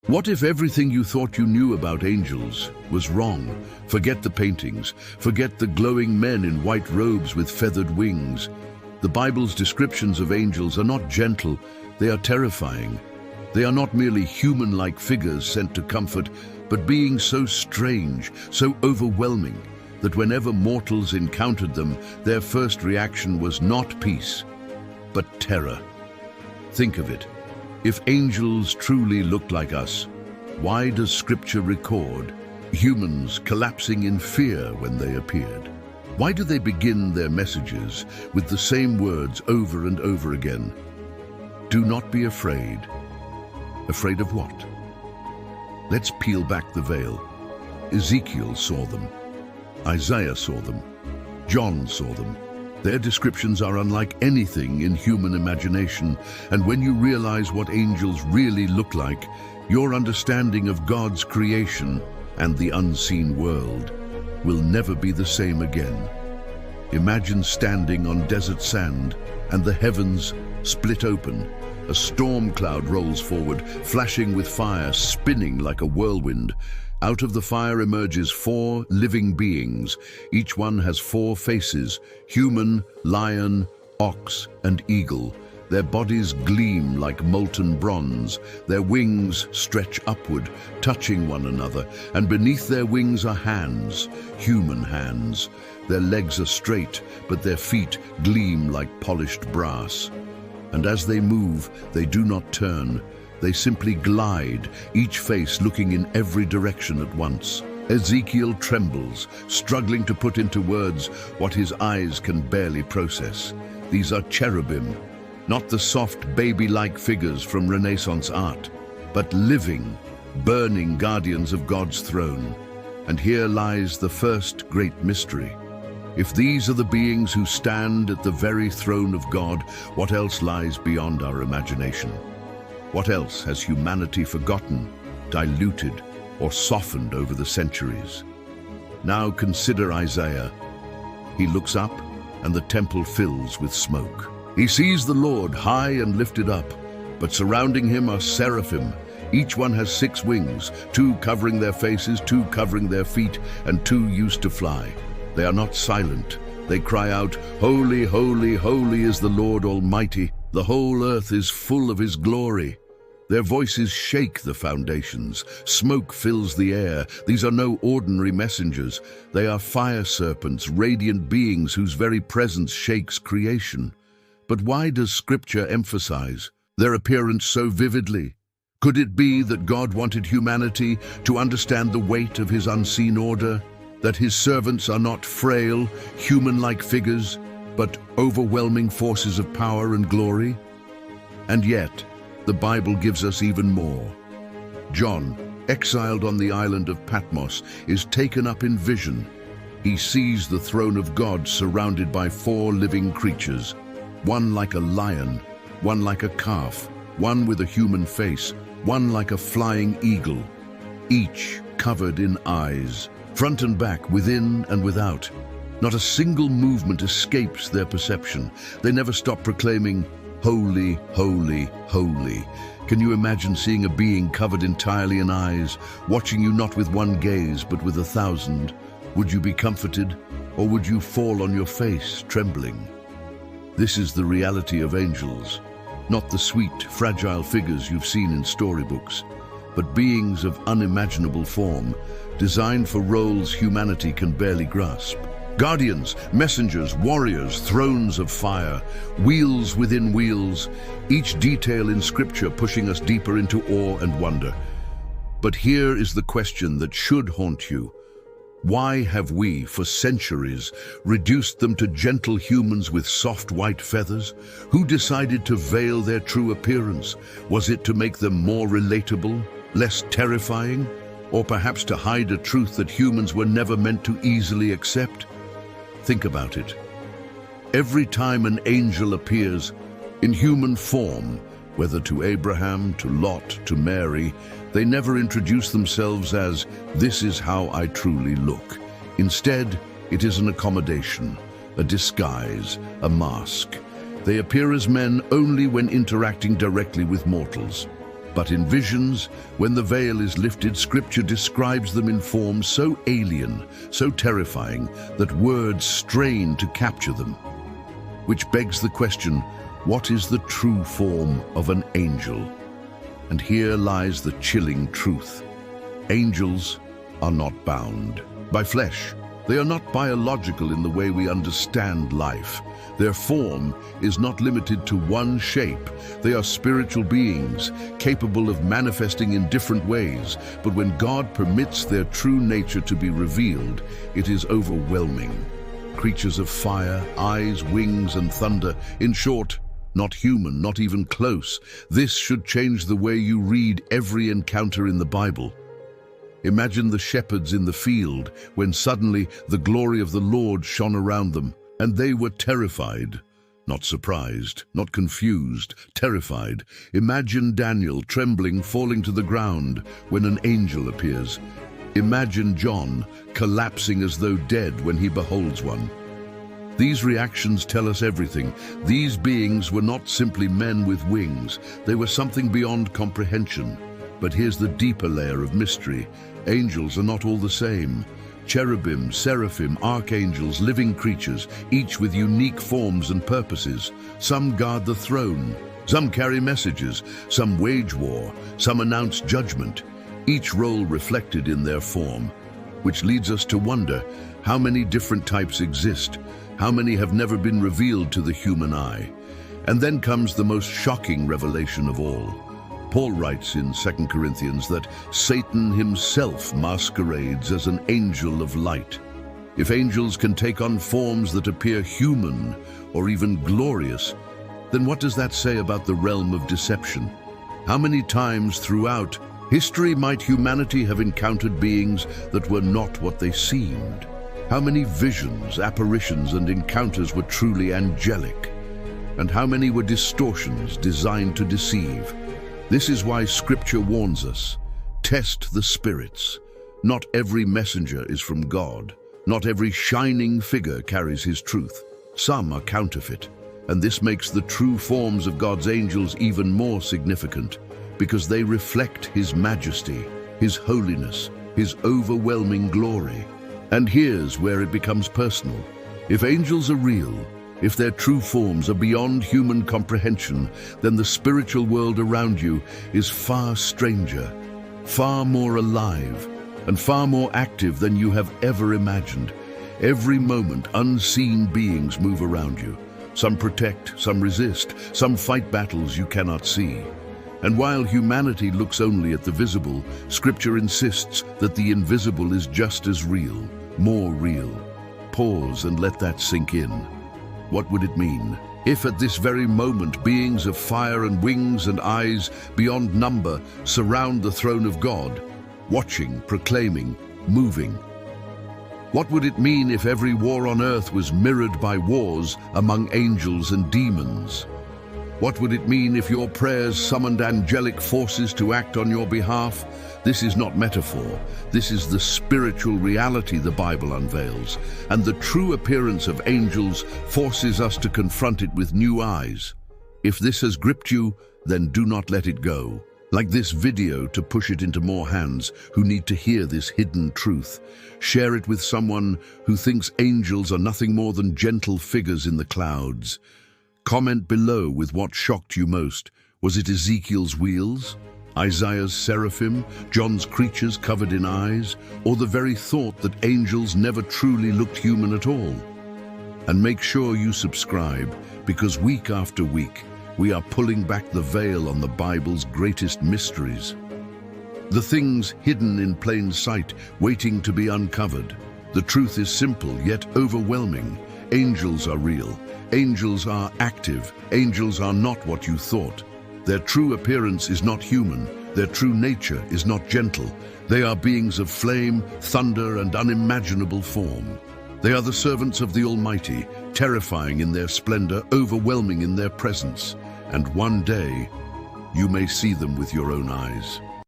What if everything you thought you knew about angels was wrong? Forget the paintings, forget the glowing men in white robes with feathered wings. The Bible's descriptions of angels are not gentle, they are terrifying. They are not merely human-like figures sent to comfort, but beings so strange, so overwhelming, that whenever mortals encountered them, their first reaction was not peace, but terror. Think of it. If angels truly looked like us, why does Scripture record humans collapsing in fear when they appeared? Why do they begin their messages with the same words over and over again? Do not be afraid. Afraid of what? Let's peel back the veil. Ezekiel saw them. Isaiah saw them. John saw them. Their descriptions are unlike anything in human imagination, and when you realize what angels really look like, your understanding of God's creation and the unseen world will never be the same again. Imagine standing on desert sand and the heavens split open. A storm cloud rolls forward, flashing with fire, spinning like a whirlwind. Out of the fire emerges 4 living beings. Each one has 4 faces: human, lion, ox, and eagle. Their bodies gleam like molten bronze. Their wings stretch upward, touching one another, and beneath their wings are hands, human hands. Their legs are straight, but their feet gleam like polished brass. And as they move, they do not turn. They simply glide, each face looking in every direction at once. Ezekiel trembles, struggling to put into words what his eyes can barely process. These are cherubim, not the soft baby-like figures from Renaissance art, but living, burning guardians of God's throne. And here lies the first great mystery. If these are the beings who stand at the very throne of God, what else lies beyond our imagination? What else has humanity forgotten, diluted, or softened over the centuries? Now consider Isaiah. He looks up, and the temple fills with smoke. He sees the Lord high and lifted up, but surrounding him are seraphim. Each one has 6 wings, 2 covering their faces, 2 covering their feet, and 2 used to fly. They are not silent. They cry out, "Holy, holy, holy is the Lord Almighty. The whole earth is full of his glory." Their voices shake the foundations. Smoke fills the air. These are no ordinary messengers. They are fire serpents, radiant beings whose very presence shakes creation. But why does Scripture emphasize their appearance so vividly? Could it be that God wanted humanity to understand the weight of his unseen order? That his servants are not frail, human-like figures, but overwhelming forces of power and glory? And yet, the Bible gives us even more. John, exiled on the island of Patmos, is taken up in vision. He sees the throne of God surrounded by 4 living creatures, one like a lion, one like a calf, one with a human face, one like a flying eagle, each covered in eyes, front and back, within and without. Not a single movement escapes their perception. They never stop proclaiming, "Holy, holy, holy." Can you imagine seeing a being covered entirely in eyes, watching you not with one gaze, but with 1,000? Would you be comforted, or would you fall on your face, trembling? This is the reality of angels, not the sweet, fragile figures you've seen in storybooks, but beings of unimaginable form, designed for roles humanity can barely grasp. Guardians, messengers, warriors, thrones of fire, wheels within wheels, each detail in Scripture pushing us deeper into awe and wonder. But here is the question that should haunt you. Why have we, for centuries, reduced them to gentle humans with soft white feathers? Who decided to veil their true appearance? Was it to make them more relatable, less terrifying, or perhaps to hide a truth that humans were never meant to easily accept? Think about it. Every time an angel appears in human form, whether to Abraham, to Lot, to Mary, they never introduce themselves as, "This is how I truly look." Instead, it is an accommodation, a disguise, a mask. They appear as men only when interacting directly with mortals. But in visions, when the veil is lifted, Scripture describes them in forms so alien, so terrifying, that words strain to capture them. Which begs the question, what is the true form of an angel? And here lies the chilling truth. Angels are not bound by flesh. They are not biological in the way we understand life. Their form is not limited to one shape. They are spiritual beings, capable of manifesting in different ways. But when God permits their true nature to be revealed, it is overwhelming. Creatures of fire, eyes, wings, and thunder. In short, not human, not even close. This should change the way you read every encounter in the Bible. Imagine the shepherds in the field when suddenly the glory of the Lord shone around them, and they were terrified. Not surprised, not confused, terrified. Imagine Daniel trembling, falling to the ground when an angel appears. Imagine John collapsing as though dead when he beholds one. These reactions tell us everything. These beings were not simply men with wings. They were something beyond comprehension. But here's the deeper layer of mystery. Angels are not all the same. Cherubim, seraphim, archangels, living creatures, each with unique forms and purposes. Some guard the throne, some carry messages, some wage war, some announce judgment, each role reflected in their form. Which leads us to wonder, how many different types exist? How many have never been revealed to the human eye? And then comes the most shocking revelation of all. Paul writes in 2 Corinthians that Satan himself masquerades as an angel of light. If angels can take on forms that appear human or even glorious, then what does that say about the realm of deception? How many times throughout history might humanity have encountered beings that were not what they seemed? How many visions, apparitions, and encounters were truly angelic? And how many were distortions designed to deceive? This is why Scripture warns us, test the spirits. Not every messenger is from God. Not every shining figure carries his truth. Some are counterfeit, and this makes the true forms of God's angels even more significant, because they reflect his majesty, his holiness, his overwhelming glory. And here's where it becomes personal. If angels are real, if their true forms are beyond human comprehension, then the spiritual world around you is far stranger, far more alive, and far more active than you have ever imagined. Every moment, unseen beings move around you. Some protect, some resist, some fight battles you cannot see. And while humanity looks only at the visible, Scripture insists that the invisible is just as real, more real. Pause and let that sink in. What would it mean if at this very moment beings of fire and wings and eyes beyond number surround the throne of God, watching, proclaiming, moving? What would it mean if every war on earth was mirrored by wars among angels and demons? What would it mean if your prayers summoned angelic forces to act on your behalf? This is not metaphor. This is the spiritual reality the Bible unveils, and the true appearance of angels forces us to confront it with new eyes. If this has gripped you, then do not let it go. Like this video to push it into more hands who need to hear this hidden truth. Share it with someone who thinks angels are nothing more than gentle figures in the clouds. Comment below with what shocked you most. Was it Ezekiel's wheels, Isaiah's seraphim, John's creatures covered in eyes, or the very thought that angels never truly looked human at all? And make sure you subscribe, because week after week, we are pulling back the veil on the Bible's greatest mysteries. The things hidden in plain sight, waiting to be uncovered. The truth is simple, yet overwhelming. Angels are real. Angels are active. Angels are not what you thought. Their true appearance is not human. Their true nature is not gentle. They are beings of flame, thunder, and unimaginable form. They are the servants of the Almighty, terrifying in their splendor, overwhelming in their presence. And one day, you may see them with your own eyes.